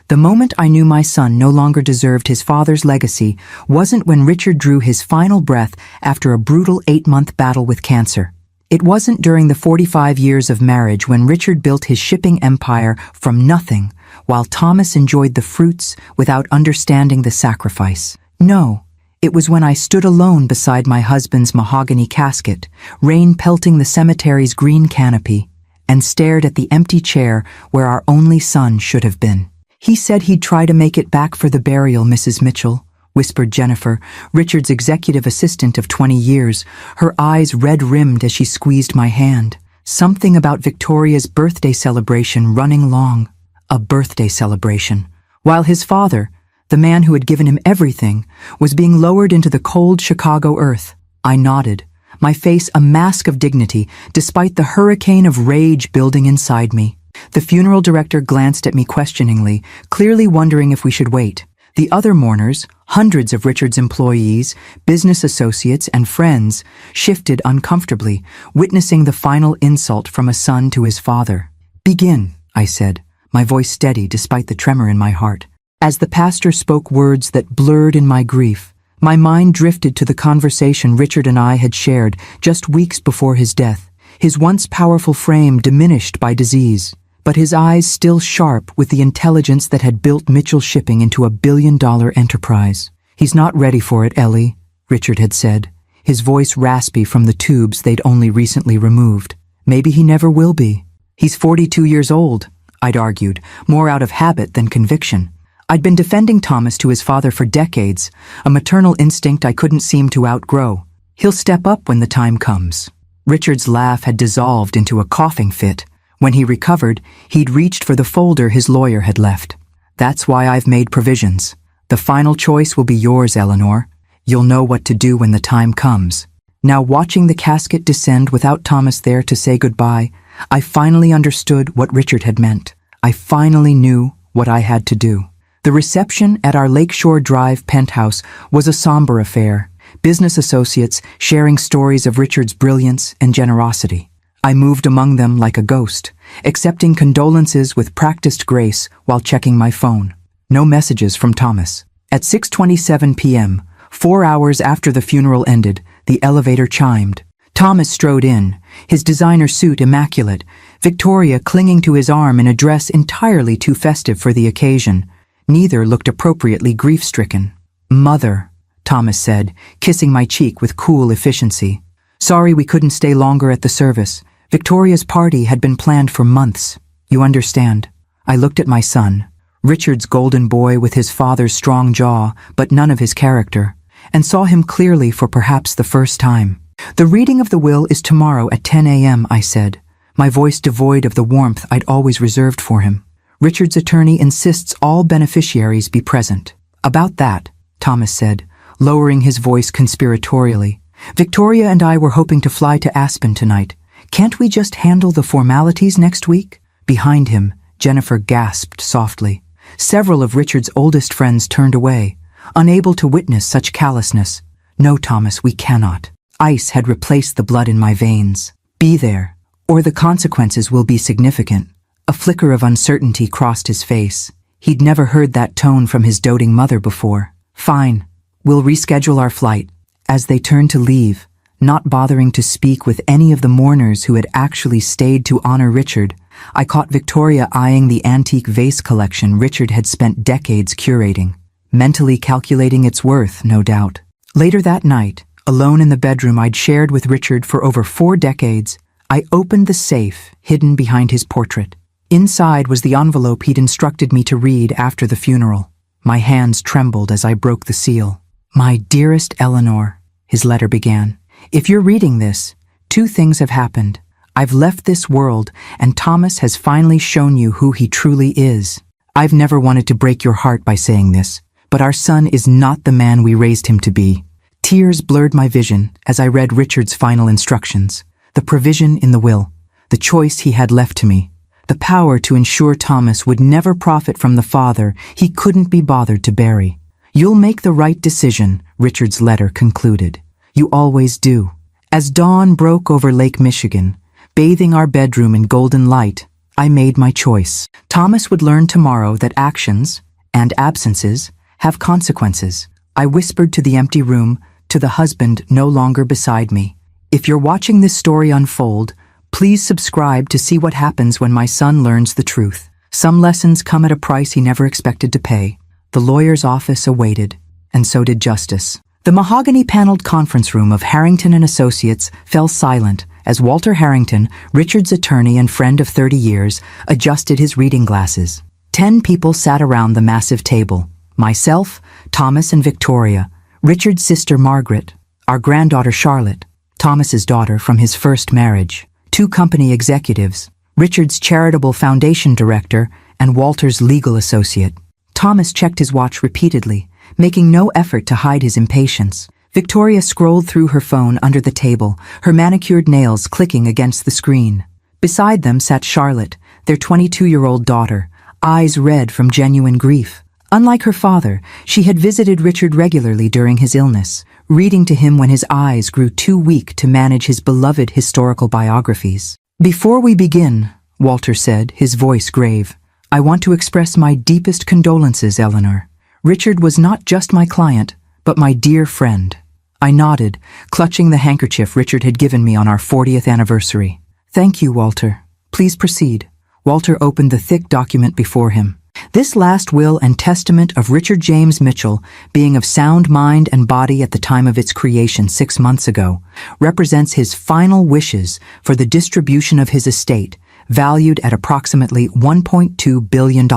The moment I knew my son no longer deserved his father's legacy wasn't when Richard drew his final breath after a brutal 8-month battle with cancer. It wasn't during the 45 years of marriage when Richard built his shipping empire from nothing, while Thomas enjoyed the fruits without understanding the sacrifice. No, it was when I stood alone beside my husband's mahogany casket, rain pelting the cemetery's green canopy, and stared at the empty chair where our only son should have been. "He said he'd try to make it back for the burial, Mrs. Mitchell," whispered Jennifer, Richard's executive assistant of 20 years, her eyes red-rimmed as she squeezed my hand. Something about Victoria's birthday celebration running long. A birthday celebration. While his father, the man who had given him everything, was being lowered into the cold Chicago earth. I nodded, my face a mask of dignity, despite the hurricane of rage building inside me. The funeral director glanced at me questioningly, clearly wondering if we should wait. The other mourners, hundreds of Richard's employees, business associates, and friends, shifted uncomfortably, witnessing the final insult from a son to his father. "Begin," I said, my voice steady despite the tremor in my heart. As the pastor spoke words that blurred in my grief, my mind drifted to the conversation Richard and I had shared just weeks before his death, his once powerful frame diminished by disease, but his eyes still sharp with the intelligence that had built Mitchell Shipping into a billion-dollar enterprise. "He's not ready for it, Ellie," Richard had said, his voice raspy from the tubes they'd only recently removed. "Maybe he never will be." "He's 42 years old," I'd argued, more out of habit than conviction. I'd been defending Thomas to his father for decades, a maternal instinct I couldn't seem to outgrow. "He'll step up when the time comes." Richard's laugh had dissolved into a coughing fit. When he recovered, he'd reached for the folder his lawyer had left. "That's why I've made provisions. The final choice will be yours, Eleanor. You'll know what to do when the time comes." Now, watching the casket descend without Thomas there to say goodbye, I finally understood what Richard had meant. I finally knew what I had to do. The reception at our Lakeshore Drive penthouse was a somber affair, business associates sharing stories of Richard's brilliance and generosity. I moved among them like a ghost, accepting condolences with practiced grace while checking my phone. No messages from Thomas. At 6:27 p.m., 4 hours after the funeral ended, the elevator chimed. Thomas strode in, his designer suit immaculate, Victoria clinging to his arm in a dress entirely too festive for the occasion. Neither looked appropriately grief-stricken. "Mother," Thomas said, kissing my cheek with cool efficiency. "Sorry we couldn't stay longer at the service. Victoria's party had been planned for months. You understand." I looked at my son, Richard's golden boy with his father's strong jaw, but none of his character, and saw him clearly for perhaps the first time. "The reading of the will is tomorrow at 10 a.m., I said, my voice devoid of the warmth I'd always reserved for him. "Richard's attorney insists all beneficiaries be present." "About that," Thomas said, lowering his voice conspiratorially. "Victoria and I were hoping to fly to Aspen tonight. Can't we just handle the formalities next week?" Behind him, Jennifer gasped softly. Several of Richard's oldest friends turned away, unable to witness such callousness. "No, Thomas, we cannot." Ice had replaced the blood in my veins. "Be there, or the consequences will be significant." A flicker of uncertainty crossed his face. He'd never heard that tone from his doting mother before. "Fine, we'll reschedule our flight." As they turned to leave, not bothering to speak with any of the mourners who had actually stayed to honor Richard, I caught Victoria eyeing the antique vase collection Richard had spent decades curating, mentally calculating its worth, no doubt. Later that night, alone in the bedroom I'd shared with Richard for over 4 decades, I opened the safe hidden behind his portrait. Inside was the envelope he'd instructed me to read after the funeral. My hands trembled as I broke the seal. "My dearest Eleanor," his letter began, "if you're reading this, 2 things have happened. I've left this world, and Thomas has finally shown you who he truly is. I've never wanted to break your heart by saying this, but our son is not the man we raised him to be." Tears blurred my vision as I read Richard's final instructions, the provision in the will, the choice he had left to me, the power to ensure Thomas would never profit from the father he couldn't be bothered to bury. "You'll make the right decision," Richard's letter concluded. "You always do." As dawn broke over Lake Michigan, bathing our bedroom in golden light, I made my choice. Thomas would learn tomorrow that actions and absences have consequences. I whispered to the empty room, to the husband no longer beside me. If you're watching this story unfold, please subscribe to see what happens when my son learns the truth. Some lessons come at a price he never expected to pay. The lawyer's office awaited, and so did justice. The mahogany-paneled conference room of Harrington and Associates fell silent as Walter Harrington, Richard's attorney and friend of 30 years, adjusted his reading glasses. 10 people sat around the massive table. Myself, Thomas and Victoria, Richard's sister Margaret, our granddaughter Charlotte, Thomas's daughter from his first marriage, 2 company executives, Richard's charitable foundation director, and Walter's legal associate. Thomas checked his watch repeatedly, making no effort to hide his impatience. Victoria scrolled through her phone under the table, her manicured nails clicking against the screen. Beside them sat Charlotte, their 22-year-old daughter, eyes red from genuine grief. Unlike her father, she had visited Richard regularly during his illness, reading to him when his eyes grew too weak to manage his beloved historical biographies. "Before we begin," Walter said, his voice grave, "I want to express my deepest condolences, Eleanor. Richard was not just my client, but my dear friend." I nodded, clutching the handkerchief Richard had given me on our 40th anniversary. "Thank you, Walter. Please proceed." Walter opened the thick document before him. This last will and testament of Richard James Mitchell, being of sound mind and body at the time of its creation 6 months ago, represents his final wishes for the distribution of his estate, valued at approximately $1.2 billion.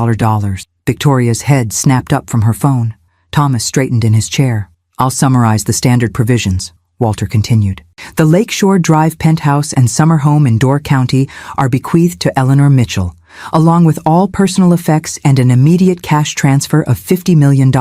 Victoria's head snapped up from her phone. Thomas straightened in his chair. "I'll summarize the standard provisions," Walter continued. "The Lakeshore Drive penthouse and summer home in Door County are bequeathed to Eleanor Mitchell, along with all personal effects and an immediate cash transfer of $50 million.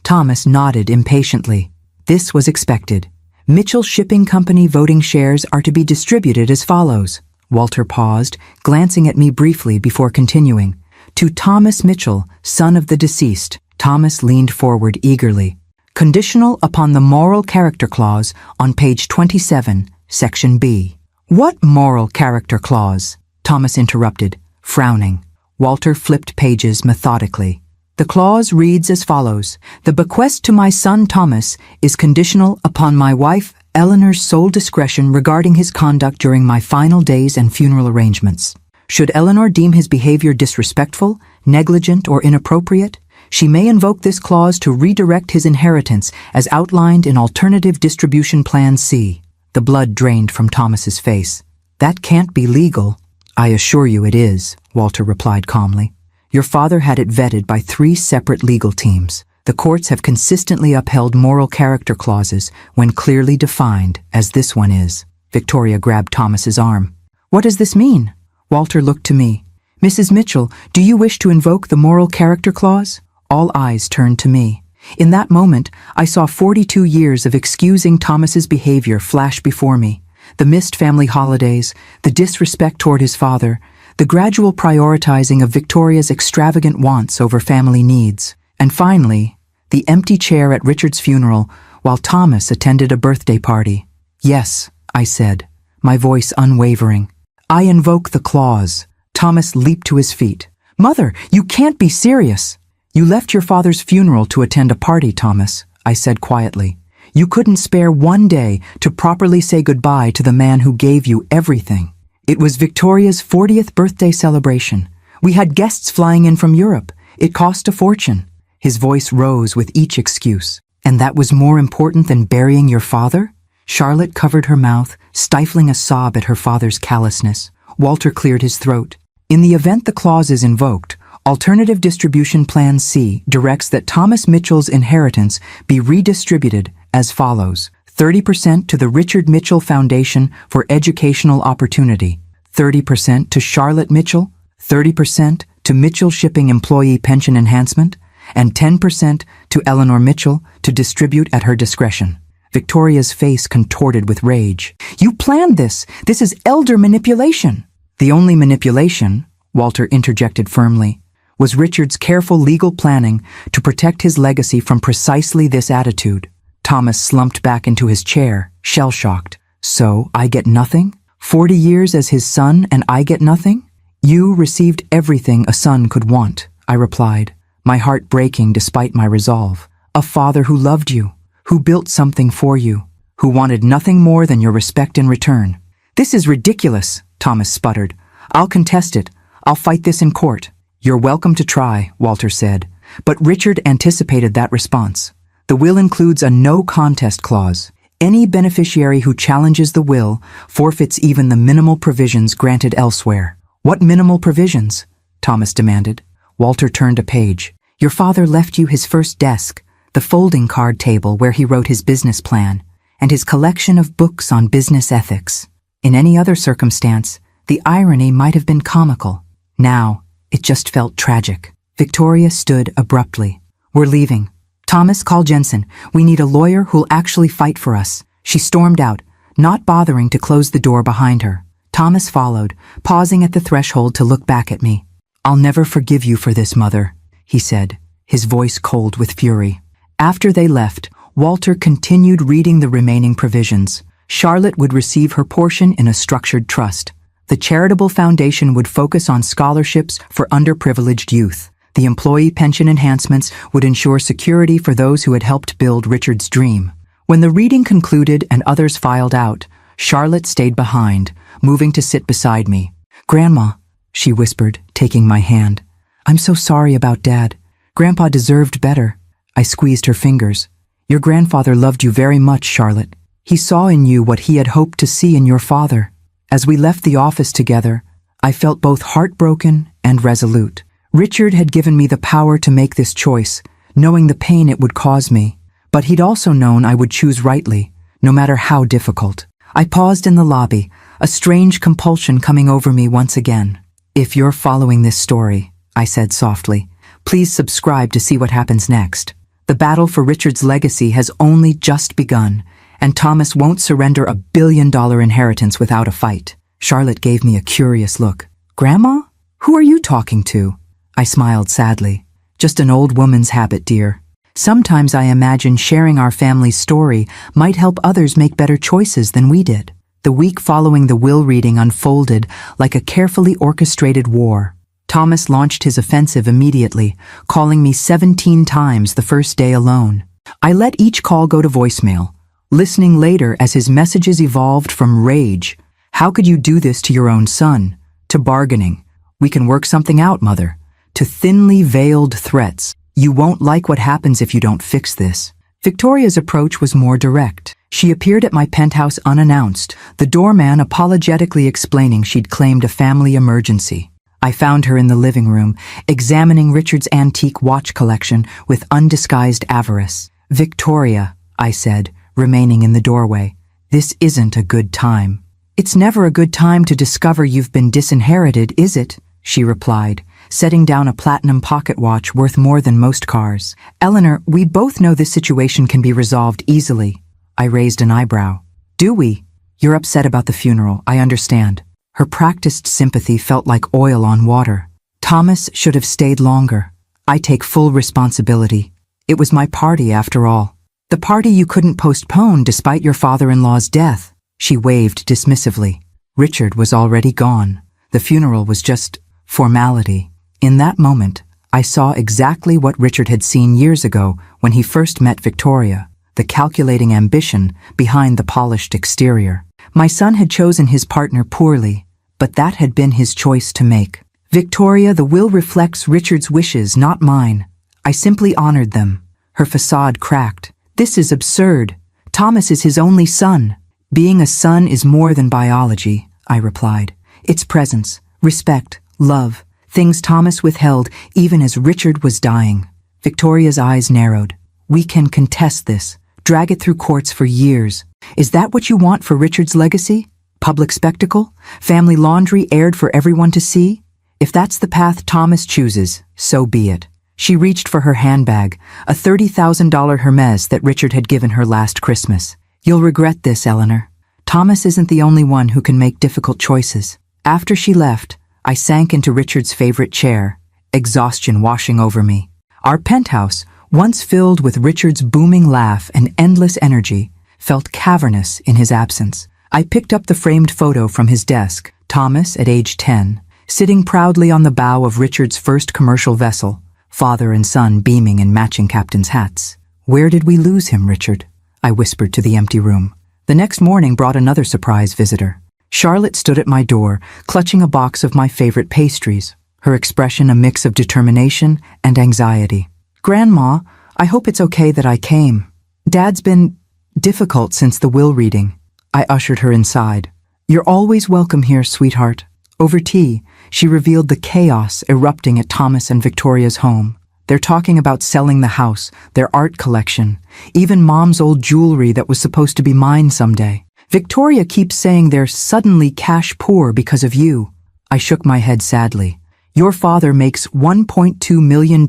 Thomas nodded impatiently. This was expected. Mitchell Shipping Company voting shares are to be distributed as follows. Walter paused, glancing at me briefly before continuing. To Thomas Mitchell, son of the deceased. Thomas leaned forward eagerly. Conditional upon the moral character clause on page 27, section B. What moral character clause? Thomas interrupted, frowning. Walter flipped pages methodically. The clause reads as follows. The bequest to my son Thomas is conditional upon my wife Eleanor's sole discretion regarding his conduct during my final days and funeral arrangements. Should Eleanor deem his behavior disrespectful, negligent, or inappropriate, she may invoke this clause to redirect his inheritance as outlined in Alternative Distribution Plan C. The blood drained from Thomas's face. That can't be legal. I assure you it is, Walter replied calmly. Your father had it vetted by 3 separate legal teams. The courts have consistently upheld moral character clauses when clearly defined, as this one is. Victoria grabbed Thomas's arm. What does this mean? Walter looked to me. Mrs. Mitchell, do you wish to invoke the moral character clause? All eyes turned to me. In that moment, I saw 42 years of excusing Thomas's behavior flash before me. The missed family holidays, the disrespect toward his father, the gradual prioritizing of Victoria's extravagant wants over family needs, and finally, the empty chair at Richard's funeral while Thomas attended a birthday party. Yes, I said, my voice unwavering. I invoke the clause. Thomas leaped to his feet. Mother, you can't be serious. You left your father's funeral to attend a party, Thomas, I said quietly. You couldn't spare one day to properly say goodbye to the man who gave you everything. It was Victoria's 40th birthday celebration. We had guests flying in from Europe. It cost a fortune. His voice rose with each excuse. And that was more important than burying your father? Charlotte covered her mouth, stifling a sob at her father's callousness. Walter cleared his throat. In the event the clause is invoked, Alternative Distribution Plan C directs that Thomas Mitchell's inheritance be redistributed as follows. 30% to the Richard Mitchell Foundation for Educational Opportunity, 30% to Charlotte Mitchell, 30% to Mitchell Shipping Employee Pension Enhancement, and 10% to Eleanor Mitchell to distribute at her discretion. Victoria's face contorted with rage. You planned this. This is elder manipulation. The only manipulation, Walter interjected firmly, was Richard's careful legal planning to protect his legacy from precisely this attitude. Thomas slumped back into his chair, shell-shocked. So, I get nothing? 40 years as his son and I get nothing? You received everything a son could want, I replied, my heart breaking despite my resolve. A father who loved you, who built something for you, who wanted nothing more than your respect in return. This is ridiculous, Thomas sputtered. I'll contest it. I'll fight this in court. You're welcome to try, Walter said. But Richard anticipated that response. The will includes a no contest clause. Any beneficiary who challenges the will forfeits even the minimal provisions granted elsewhere. What minimal provisions? Thomas demanded. Walter turned a page. Your father left you his first desk, the folding card table where he wrote his business plan, and his collection of books on business ethics. In any other circumstance, the irony might have been comical. Now, it just felt tragic. Victoria stood abruptly. We're leaving. Thomas, call Jensen. We need a lawyer who'll actually fight for us. She stormed out, not bothering to close the door behind her. Thomas followed, pausing at the threshold to look back at me. I'll never forgive you for this, Mother, he said, his voice cold with fury. After they left, Walter continued reading the remaining provisions. Charlotte would receive her portion in a structured trust. The charitable foundation would focus on scholarships for underprivileged youth. The employee pension enhancements would ensure security for those who had helped build Richard's dream. When the reading concluded and others filed out, Charlotte stayed behind, moving to sit beside me. Grandma, she whispered, taking my hand. I'm so sorry about Dad. Grandpa deserved better. I squeezed her fingers. Your grandfather loved you very much, Charlotte. He saw in you what he had hoped to see in your father. As we left the office together, I felt both heartbroken and resolute. Richard had given me the power to make this choice, knowing the pain it would cause me. But he'd also known I would choose rightly, no matter how difficult. I paused in the lobby, a strange compulsion coming over me once again. If you're following this story, I said softly, please subscribe to see what happens next. The battle for Richard's legacy has only just begun, and Thomas won't surrender a billion-dollar inheritance without a fight. Charlotte gave me a curious look. Grandma? Who are you talking to? I smiled sadly. Just an old woman's habit, dear. Sometimes I imagine sharing our family's story might help others make better choices than we did. The week following the will reading unfolded like a carefully orchestrated war. Thomas launched his offensive immediately, calling me 17 times the first day alone. I let each call go to voicemail, listening later as his messages evolved from rage. How could you do this to your own son? To bargaining. We can work something out, Mother. To thinly veiled threats. You won't like what happens if you don't fix this. Victoria's approach was more direct. She appeared at my penthouse unannounced, the doorman apologetically explaining she'd claimed a family emergency. I found her in the living room, examining Richard's antique watch collection with undisguised avarice. Victoria, I said, remaining in the doorway, this isn't a good time. It's never a good time to discover you've been disinherited, is it? She replied, setting down a platinum pocket watch worth more than most cars. Eleanor, we both know this situation can be resolved easily. I raised an eyebrow. Do we? You're upset about the funeral, I understand. Her practiced sympathy felt like oil on water. Thomas should have stayed longer. I take full responsibility. It was my party after all. The party you couldn't postpone despite your father-in-law's death. She waved dismissively. Richard was already gone. The funeral was just formality. In that moment, I saw exactly what Richard had seen years ago when he first met Victoria, the calculating ambition behind the polished exterior. My son had chosen his partner poorly, but that had been his choice to make. Victoria, the will reflects Richard's wishes, not mine. I simply honored them. Her facade cracked. This is absurd. Thomas is his only son. Being a son is more than biology, I replied. It's presence, respect, love, things Thomas withheld even as Richard was dying. Victoria's eyes narrowed. We can contest this, drag it through courts for years. Is that what you want for Richard's legacy? Public spectacle? Family laundry aired for everyone to see? If that's the path Thomas chooses, so be it. She reached for her handbag, a $30,000 Hermes that Richard had given her last Christmas. You'll regret this, Eleanor. Thomas isn't the only one who can make difficult choices. After she left, I sank into Richard's favorite chair, exhaustion washing over me. Our penthouse, once filled with Richard's booming laugh and endless energy, felt cavernous in his absence. I picked up the framed photo from his desk, Thomas at age 10, sitting proudly on the bow of Richard's first commercial vessel, father and son beaming in matching captain's hats. "Where did we lose him, Richard?" I whispered to the empty room. The next morning brought another surprise visitor. Charlotte stood at my door, clutching a box of my favorite pastries, her expression a mix of determination and anxiety. "Grandma, I hope it's okay that I came. Dad's been difficult since the will reading." I ushered her inside. "You're always welcome here, sweetheart." Over tea, she revealed the chaos erupting at Thomas and Victoria's home. They're talking about selling the house, their art collection, even Mom's old jewelry that was supposed to be mine someday. Victoria keeps saying they're suddenly cash poor because of you. I shook my head sadly. Your father makes $1.2 million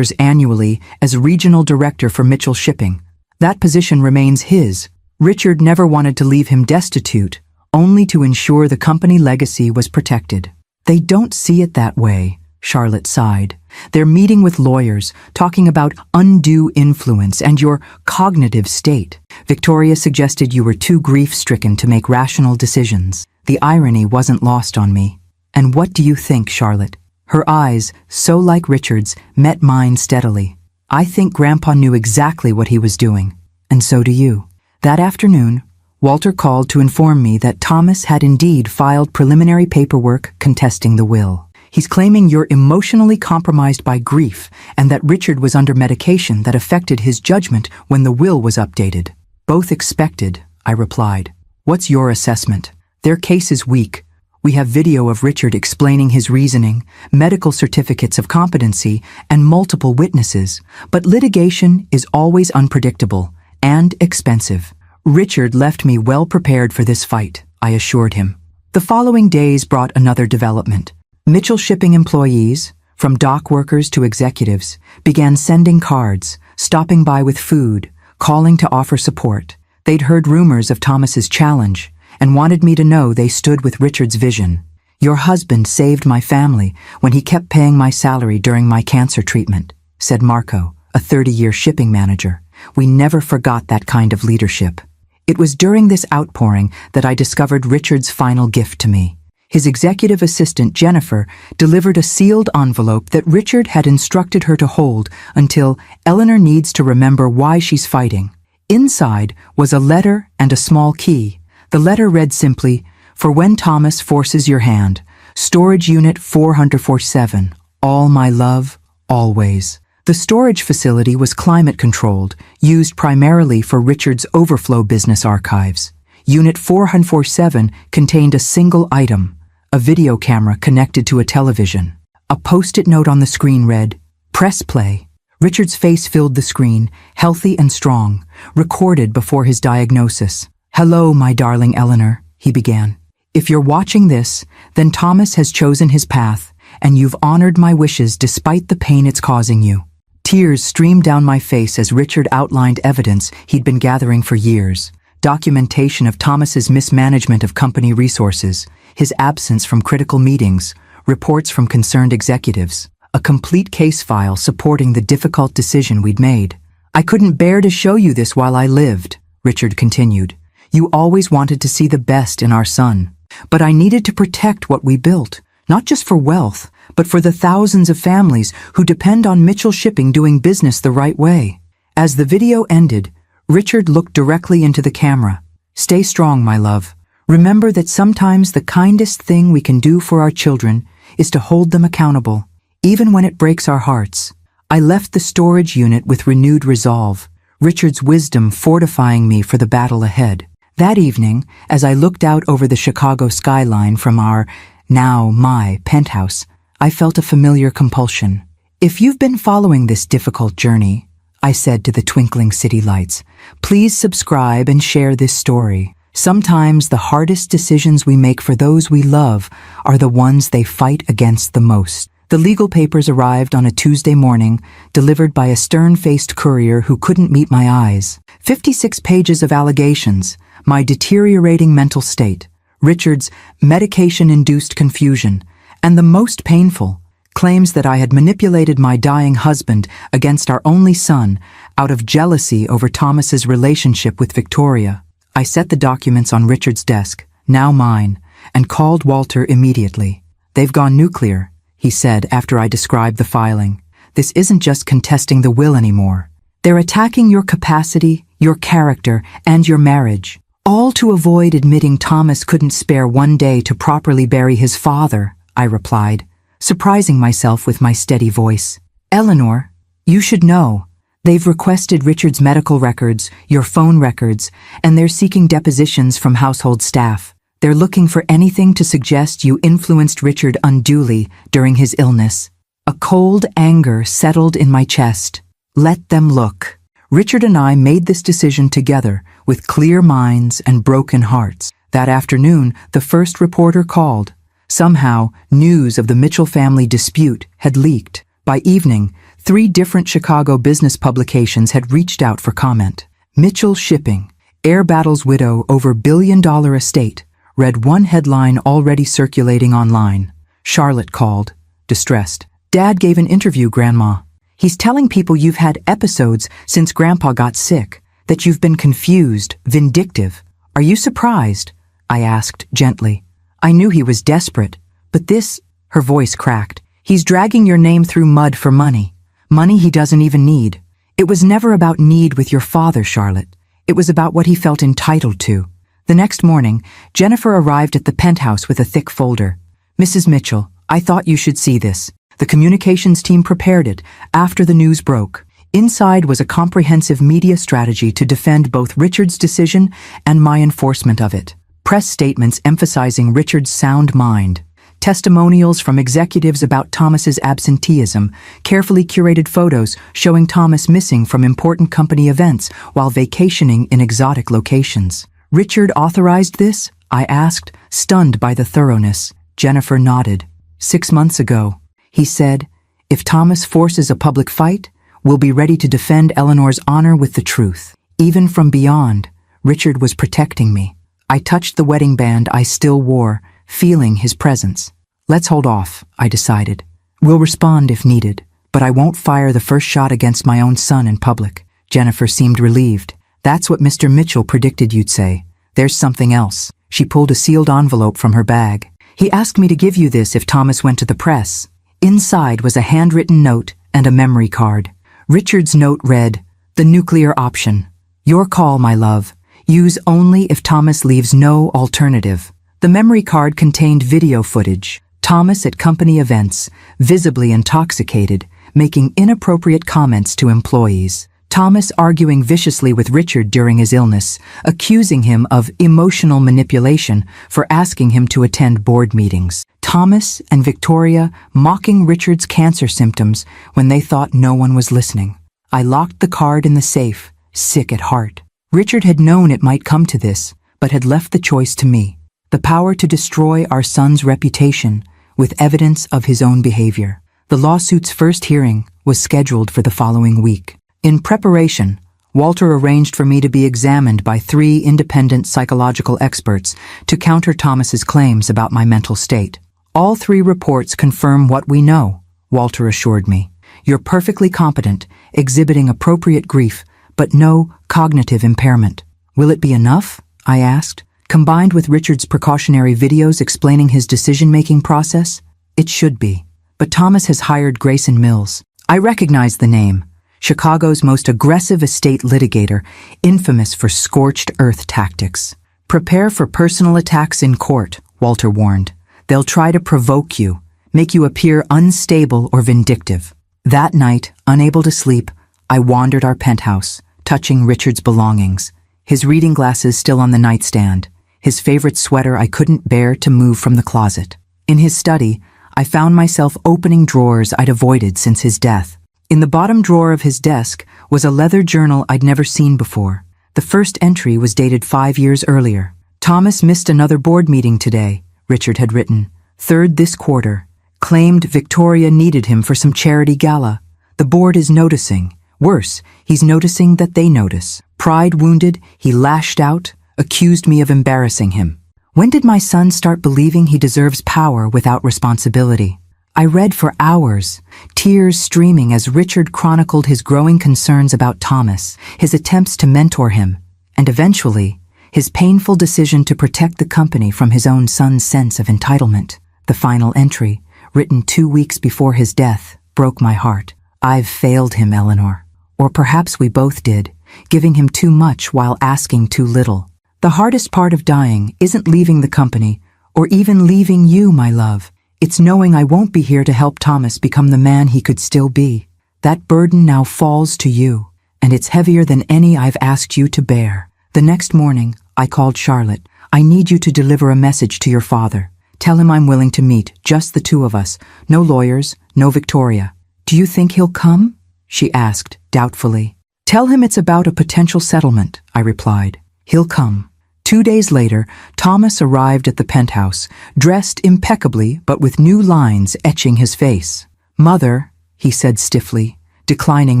annually as regional director for Mitchell Shipping. That position remains his. Richard never wanted to leave him destitute, only to ensure the company legacy was protected. They don't see it that way, Charlotte sighed. They're meeting with lawyers, talking about undue influence and your cognitive state. Victoria suggested you were too grief-stricken to make rational decisions. The irony wasn't lost on me. And what do you think, Charlotte? Her eyes, so like Richard's, met mine steadily. I think Grandpa knew exactly what he was doing, and so do you. That afternoon, Walter called to inform me that Thomas had indeed filed preliminary paperwork contesting the will. He's claiming you're emotionally compromised by grief and that Richard was under medication that affected his judgment when the will was updated. Both expected, I replied. What's your assessment? Their case is weak. We have video of Richard explaining his reasoning, medical certificates of competency, and multiple witnesses, but litigation is always unpredictable and expensive. Richard left me well prepared for this fight, I assured him. The following days brought another development. Mitchell Shipping employees, from dock workers to executives, began sending cards, stopping by with food, calling to offer support. They'd heard rumors of Thomas's challenge and wanted me to know they stood with Richard's vision. Your husband saved my family when he kept paying my salary during my cancer treatment, said Marco, a 30-year shipping manager. We never forgot that kind of leadership. It was during this outpouring that I discovered Richard's final gift to me. His executive assistant, Jennifer, delivered a sealed envelope that Richard had instructed her to hold until Eleanor needs to remember why she's fighting. Inside was a letter and a small key. The letter read simply, "For when Thomas forces your hand, Storage Unit 447, all my love, always." The storage facility was climate-controlled, used primarily for Richard's overflow business archives. Unit 447 contained a single item, a video camera connected to a television. A post-it note on the screen read, "Press play." Richard's face filled the screen, healthy and strong, recorded before his diagnosis. "Hello, my darling Eleanor," he began. "If you're watching this, then Thomas has chosen his path, and you've honored my wishes despite the pain it's causing you." Tears streamed down my face as Richard outlined evidence he'd been gathering for years. Documentation of Thomas's mismanagement of company resources, his absence from critical meetings, reports from concerned executives, a complete case file supporting the difficult decision we'd made. "I couldn't bear to show you this while I lived," Richard continued. "You always wanted to see the best in our son. But I needed to protect what we built, not just for wealth, but for the thousands of families who depend on Mitchell Shipping doing business the right way." As the video ended, Richard looked directly into the camera. "Stay strong, my love. Remember that sometimes the kindest thing we can do for our children is to hold them accountable, even when it breaks our hearts." I left the storage unit with renewed resolve, Richard's wisdom fortifying me for the battle ahead. That evening, as I looked out over the Chicago skyline from our, now my, penthouse, I felt a familiar compulsion. "If you've been following this difficult journey," I said to the twinkling city lights, "please subscribe and share this story. Sometimes the hardest decisions we make for those we love are the ones they fight against the most." The legal papers arrived on a Tuesday morning, delivered by a stern-faced courier who couldn't meet my eyes. 56 pages of allegations, my deteriorating mental state, Richard's medication-induced confusion, and the most painful, claims that I had manipulated my dying husband against our only son out of jealousy over Thomas's relationship with Victoria. I set the documents on Richard's desk, now mine, and called Walter immediately. "They've gone nuclear," he said after I described the filing. "This isn't just contesting the will anymore. They're attacking your capacity, your character, and your marriage, all to avoid admitting Thomas couldn't spare one day to properly bury his father," I replied, surprising myself with my steady voice. "Eleanor, you should know. They've requested Richard's medical records, your phone records, and they're seeking depositions from household staff. They're looking for anything to suggest you influenced Richard unduly during his illness." A cold anger settled in my chest. Let them look. Richard and I made this decision together with clear minds and broken hearts. That afternoon, the first reporter called. Somehow, news of the Mitchell family dispute had leaked. By evening, 3 different Chicago business publications had reached out for comment. Mitchell Shipping, Air Battle's widow over billion-dollar estate, read one headline already circulating online. Charlotte called, distressed. "Dad gave an interview, Grandma. He's telling people you've had episodes since Grandpa got sick, that you've been confused, vindictive. Are you surprised?" I asked gently. I knew he was desperate, but this, her voice cracked, "He's dragging your name through mud for money. Money he doesn't even need. It was never about need with your father, Charlotte. It was about what he felt entitled to." The next morning, Jennifer arrived at the penthouse with a thick folder. "Mrs. Mitchell, I thought you should see this. The communications team prepared it after the news broke." Inside was a comprehensive media strategy to defend both Richard's decision and my enforcement of it. Press statements emphasizing Richard's sound mind. Testimonials from executives about Thomas's absenteeism, carefully curated photos showing Thomas missing from important company events while vacationing in exotic locations. "Richard authorized this?" I asked, stunned by the thoroughness. Jennifer nodded. "6 months ago. He said, 'If Thomas forces a public fight, we'll be ready to defend Eleanor's honor with the truth.' Even from beyond, Richard was protecting me. I touched the wedding band I still wore, feeling his presence. Let's hold off, I decided. We'll respond if needed, but I won't fire the first shot against my own son in public." Jennifer seemed relieved. "That's what Mr. Mitchell predicted you'd say. There's something else." She pulled a sealed envelope from her bag. "He asked me to give you this if Thomas went to the press." Inside was a handwritten note and a memory card. Richard's note read, "The nuclear option. Your call, my love. Use only if Thomas leaves no alternative." The memory card contained video footage. Thomas at company events, visibly intoxicated, making inappropriate comments to employees. Thomas arguing viciously with Richard during his illness, accusing him of emotional manipulation for asking him to attend board meetings. Thomas and Victoria mocking Richard's cancer symptoms when they thought no one was listening. I locked the card in the safe, sick at heart. Richard had known it might come to this, but had left the choice to me. The power to destroy our son's reputation with evidence of his own behavior. The lawsuit's first hearing was scheduled for the following week. In preparation, Walter arranged for me to be examined by 3 independent psychological experts to counter Thomas's claims about my mental state. "All 3 reports confirm what we know," Walter assured me. "You're perfectly competent, exhibiting appropriate grief, but no cognitive impairment." "Will it be enough?" I asked. "Combined with Richard's precautionary videos explaining his decision-making process?" "It should be. But Thomas has hired Grayson Mills. I recognize the name. Chicago's most aggressive estate litigator, infamous for scorched earth tactics. Prepare for personal attacks in court, Walter warned. They'll try to provoke you, make you appear unstable or vindictive. That night, unable to sleep, I wandered our penthouse, touching Richard's belongings, his reading glasses still on the nightstand, his favorite sweater I couldn't bear to move from the closet. In his study, I found myself opening drawers I'd avoided since his death. In the bottom drawer of his desk was a leather journal I'd never seen before. The first entry was dated 5 years earlier. "Thomas missed another board meeting today," Richard had written. "3rd this quarter. Claimed Victoria needed him for some charity gala. The board is noticing. Worse, he's noticing that they notice. Pride wounded, he lashed out, accused me of embarrassing him. When did my son start believing he deserves power without responsibility?" I read for hours, tears streaming as Richard chronicled his growing concerns about Thomas, his attempts to mentor him, and eventually, his painful decision to protect the company from his own son's sense of entitlement. The final entry, written 2 weeks before his death, broke my heart. I've failed him, Eleanor. Or perhaps we both did, giving him too much while asking too little. The hardest part of dying isn't leaving the company, or even leaving you, my love. It's knowing I won't be here to help Thomas become the man he could still be. That burden now falls to you, and it's heavier than any I've asked you to bear. The next morning, I called Charlotte. I need you to deliver a message to your father. Tell him I'm willing to meet, just the two of us. No lawyers, no Victoria. Do you think he'll come? She asked, doubtfully. Tell him it's about a potential settlement, I replied. He'll come. 2 days later, Thomas arrived at the penthouse, dressed impeccably but with new lines etching his face. Mother, he said stiffly, declining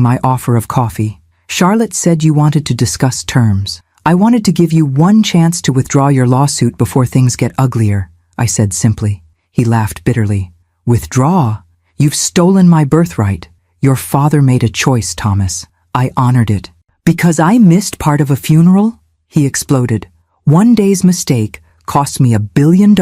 my offer of coffee. Charlotte said you wanted to discuss terms. I wanted to give you one chance to withdraw your lawsuit before things get uglier, I said simply. He laughed bitterly. Withdraw? You've stolen my birthright. Your father made a choice, Thomas. I honored it. Because I missed part of a funeral? He exploded. One day's mistake cost me $1 billion?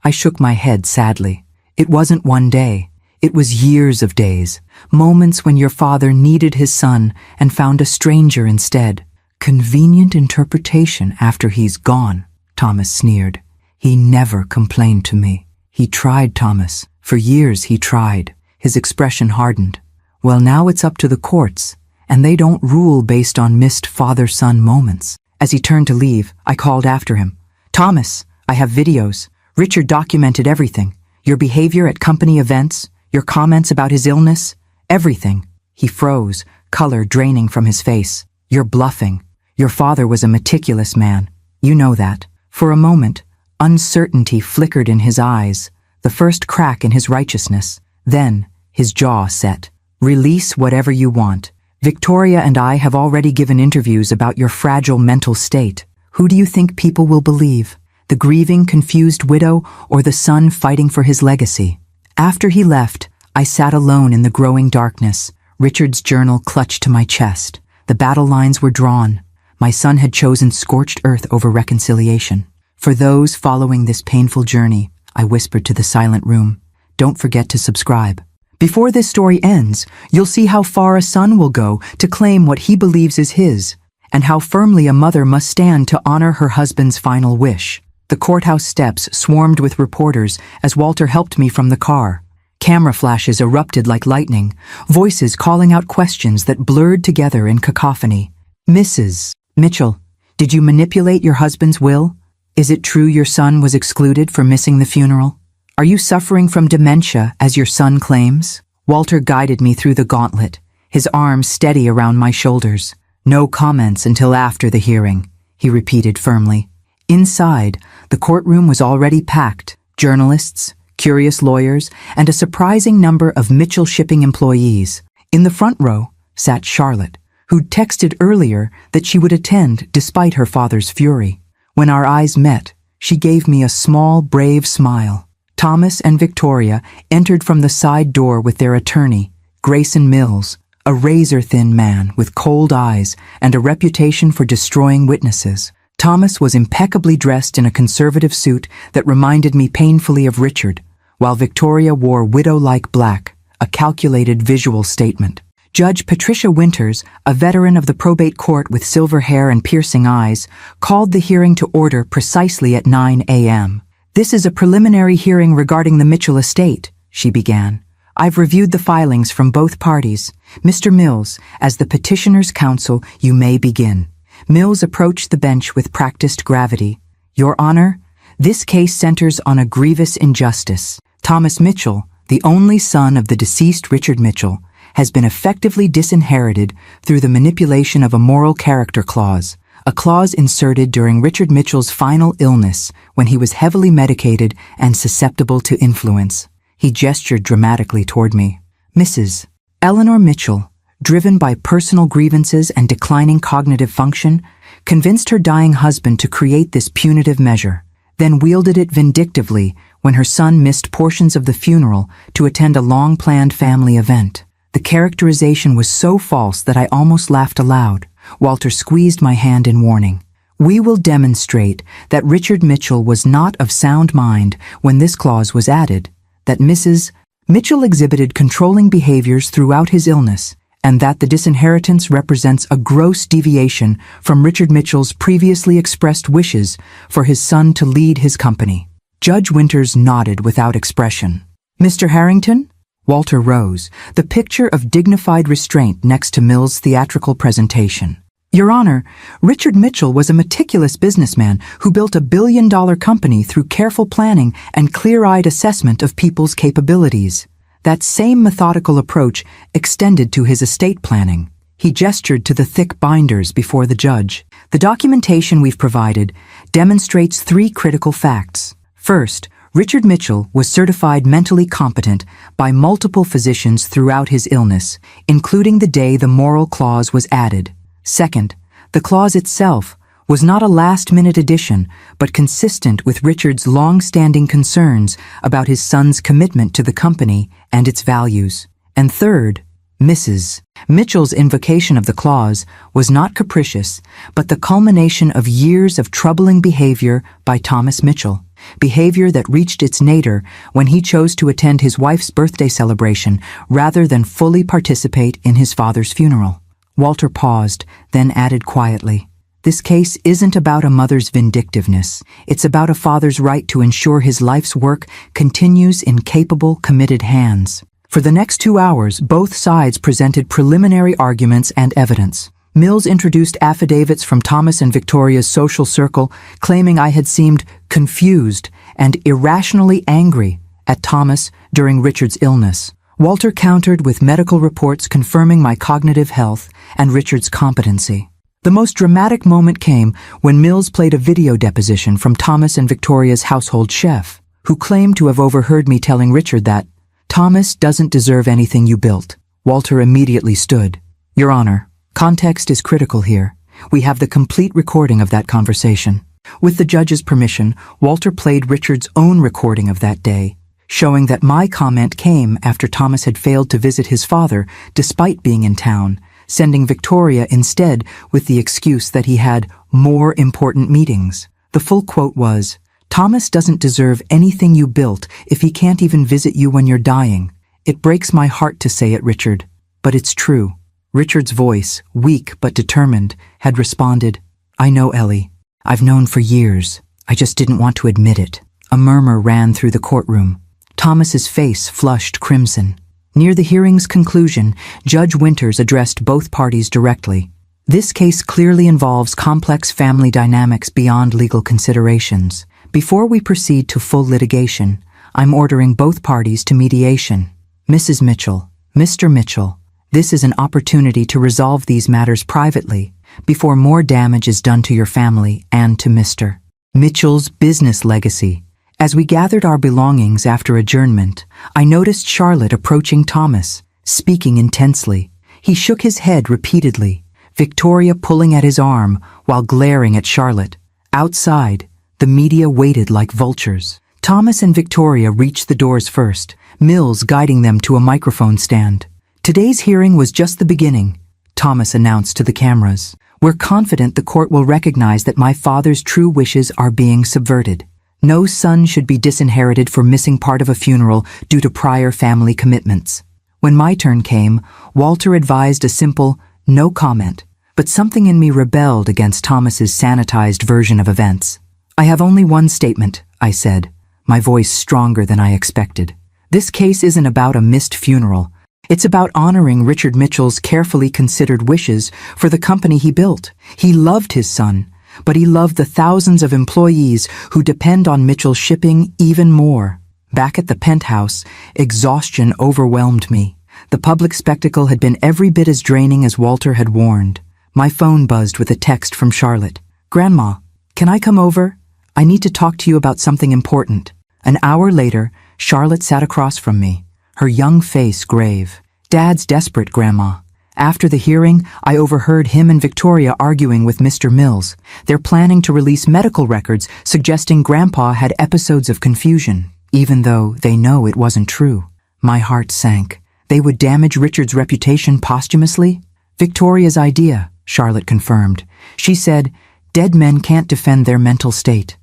I shook my head sadly. It wasn't one day. It was years of days. Moments when your father needed his son and found a stranger instead. Convenient interpretation after he's gone, Thomas sneered. He never complained to me. He tried, Thomas. For years he tried. His expression hardened. Well, now it's up to the courts, and they don't rule based on missed father-son moments. As he turned to leave, I called after him. Thomas, I have videos. Richard documented everything. Your behavior at company events, your comments about his illness, everything. He froze, color draining from his face. You're bluffing. Your father was a meticulous man. You know that. For a moment, uncertainty flickered in his eyes, the first crack in his righteousness. Then, his jaw set. Release whatever you want. Victoria and I have already given interviews about your fragile mental state. Who do you think people will believe? The grieving, confused widow or the son fighting for his legacy? After he left, I sat alone in the growing darkness, Richard's journal clutched to my chest. The battle lines were drawn. My son had chosen scorched earth over reconciliation. For those following this painful journey, I whispered to the silent room, don't forget to subscribe. Before this story ends, you'll see how far a son will go to claim what he believes is his, and how firmly a mother must stand to honor her husband's final wish. The courthouse steps swarmed with reporters as Walter helped me from the car. Camera flashes erupted like lightning, voices calling out questions that blurred together in cacophony. Mrs. Mitchell, did you manipulate your husband's will? Is it true your son was excluded for missing the funeral? Are you suffering from dementia, as your son claims? Walter guided me through the gauntlet, his arms steady around my shoulders. No comments until after the hearing, he repeated firmly. Inside, the courtroom was already packed. Journalists, curious lawyers, and a surprising number of Mitchell Shipping employees. In the front row sat Charlotte, who'd texted earlier that she would attend despite her father's fury. When our eyes met, she gave me a small, brave smile. Thomas and Victoria entered from the side door with their attorney, Grayson Mills, a razor-thin man with cold eyes and a reputation for destroying witnesses. Thomas was impeccably dressed in a conservative suit that reminded me painfully of Richard, while Victoria wore widow-like black, a calculated visual statement. Judge Patricia Winters, a veteran of the probate court with silver hair and piercing eyes, called the hearing to order precisely at 9 a.m. This is a preliminary hearing regarding the Mitchell estate, she began. I've reviewed the filings from both parties. Mr. Mills, as the petitioner's counsel, you may begin. Mills approached the bench with practiced gravity. Your Honor, this case centers on a grievous injustice. Thomas Mitchell, the only son of the deceased Richard Mitchell, has been effectively disinherited through the manipulation of a moral character clause, a clause inserted during Richard Mitchell's final illness when he was heavily medicated and susceptible to influence. He gestured dramatically toward me. Mrs. Eleanor Mitchell, driven by personal grievances and declining cognitive function, convinced her dying husband to create this punitive measure, then wielded it vindictively when her son missed portions of the funeral to attend a long-planned family event. The characterization was so false that I almost laughed aloud. Walter squeezed my hand in warning. We will demonstrate that Richard Mitchell was not of sound mind when this clause was added, that Mrs. Mitchell exhibited controlling behaviors throughout his illness, and that the disinheritance represents a gross deviation from Richard Mitchell's previously expressed wishes for his son to lead his company. Judge Winters nodded without expression. Mr. Harrington? Walter rose, the picture of dignified restraint next to Mill's theatrical presentation. Your Honor, Richard Mitchell was a meticulous businessman who built a billion-dollar company through careful planning and clear-eyed assessment of people's capabilities. That same methodical approach extended to his estate planning. He gestured to the thick binders before the judge. The documentation we've provided demonstrates 3 critical facts. First, Richard Mitchell was certified mentally competent by multiple physicians throughout his illness, including the day the moral clause was added. Second, the clause itself was not a last-minute addition, but consistent with Richard's long-standing concerns about his son's commitment to the company and its values. And third, Mrs. Mitchell's invocation of the clause was not capricious, but the culmination of years of troubling behavior by Thomas Mitchell, behavior that reached its nadir when he chose to attend his wife's birthday celebration rather than fully participate in his father's funeral. Walter paused, then added quietly, "This case isn't about a mother's vindictiveness. It's about a father's right to ensure his life's work continues in capable, committed hands." For the next 2 hours, both sides presented preliminary arguments and evidence. Mills introduced affidavits from Thomas and Victoria's social circle, claiming I had seemed confused and irrationally angry at Thomas during Richard's illness. Walter countered with medical reports confirming my cognitive health and Richard's competency. The most dramatic moment came when Mills played a video deposition from Thomas and Victoria's household chef, who claimed to have overheard me telling Richard that, "Thomas doesn't deserve anything you built." Walter immediately stood. "Your Honor, context is critical here. We have the complete recording of that conversation." With the judge's permission, Walter played Richard's own recording of that day, showing that my comment came after Thomas had failed to visit his father despite being in town, sending Victoria instead with the excuse that he had more important meetings. The full quote was, "Thomas doesn't deserve anything you built if he can't even visit you when you're dying. It breaks my heart to say it, Richard, but it's true." Richard's voice, weak but determined, had responded, "I know, Ellie. I've known for years. I just didn't want to admit it." A murmur ran through the courtroom. Thomas's face flushed crimson. Near the hearing's conclusion, Judge Winters addressed both parties directly. "This case clearly involves complex family dynamics beyond legal considerations. Before we proceed to full litigation, I'm ordering both parties to mediation. Mrs. Mitchell, Mr. Mitchell, this is an opportunity to resolve these matters privately before more damage is done to your family and to Mr. Mitchell's business legacy." As we gathered our belongings after adjournment, I noticed Charlotte approaching Thomas, speaking intensely. He shook his head repeatedly, Victoria pulling at his arm while glaring at Charlotte. Outside, the media waited like vultures. Thomas and Victoria reached the doors first, Mills guiding them to a microphone stand. "Today's hearing was just the beginning," Thomas announced to the cameras. "We're confident the court will recognize that my father's true wishes are being subverted. No son should be disinherited for missing part of a funeral due to prior family commitments." When my turn came, Walter advised a simple, "no comment," but something in me rebelled against Thomas's sanitized version of events. "I have only one statement," I said, my voice stronger than I expected. "This case isn't about a missed funeral. It's about honoring Richard Mitchell's carefully considered wishes for the company he built. He loved his son, but he loved the thousands of employees who depend on Mitchell shipping even more." Back at the penthouse, exhaustion overwhelmed me. The public spectacle had been every bit as draining as Walter had warned. My phone buzzed with a text from Charlotte. "Grandma, can I come over? I need to talk to you about something important." An hour later, Charlotte sat across from me, her young face grave. "Dad's desperate, Grandma. After the hearing, I overheard him and Victoria arguing with Mr. Mills. They're planning to release medical records suggesting Grandpa had episodes of confusion, even though they know it wasn't true." My heart sank. They would damage Richard's reputation posthumously? "Victoria's idea," Charlotte confirmed. "She said, Dead men can't defend their mental state.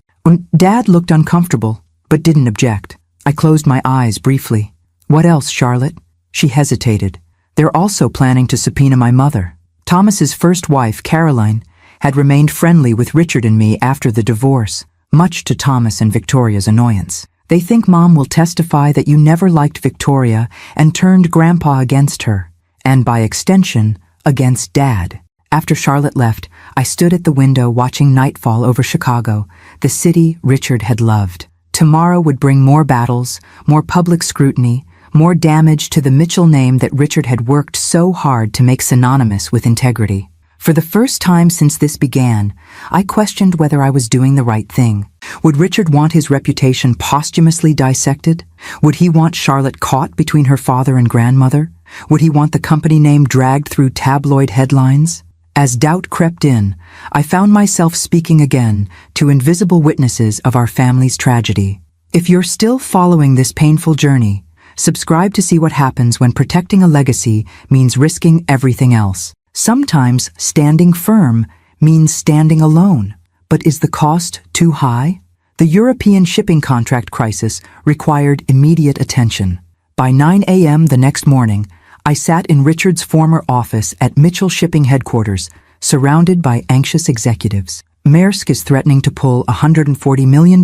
Dad looked uncomfortable, but didn't object. I closed my eyes briefly. What else, Charlotte? She hesitated. They're also planning to subpoena my mother. Thomas's first wife, Caroline, had remained friendly with Richard and me after the divorce, much to Thomas and Victoria's annoyance. They think Mom will testify that you never liked Victoria and turned Grandpa against her, and by extension, against Dad. After Charlotte left, I stood at the window watching nightfall over Chicago, the city Richard had loved. Tomorrow would bring more battles, more public scrutiny, more damage to the Mitchell name that Richard had worked so hard to make synonymous with integrity. For the first time since this began, I questioned whether I was doing the right thing. Would Richard want his reputation posthumously dissected? Would he want Charlotte caught between her father and grandmother? Would he want the company name dragged through tabloid headlines? As doubt crept in, I found myself speaking again to invisible witnesses of our family's tragedy. If you're still following this painful journey, subscribe to see what happens when protecting a legacy means risking everything else. Sometimes standing firm means standing alone. But is the cost too high? The European shipping contract crisis required immediate attention. By 9 a.m. the next morning, I sat in Richard's former office at Mitchell Shipping headquarters, surrounded by anxious executives. Maersk is threatening to pull $140 million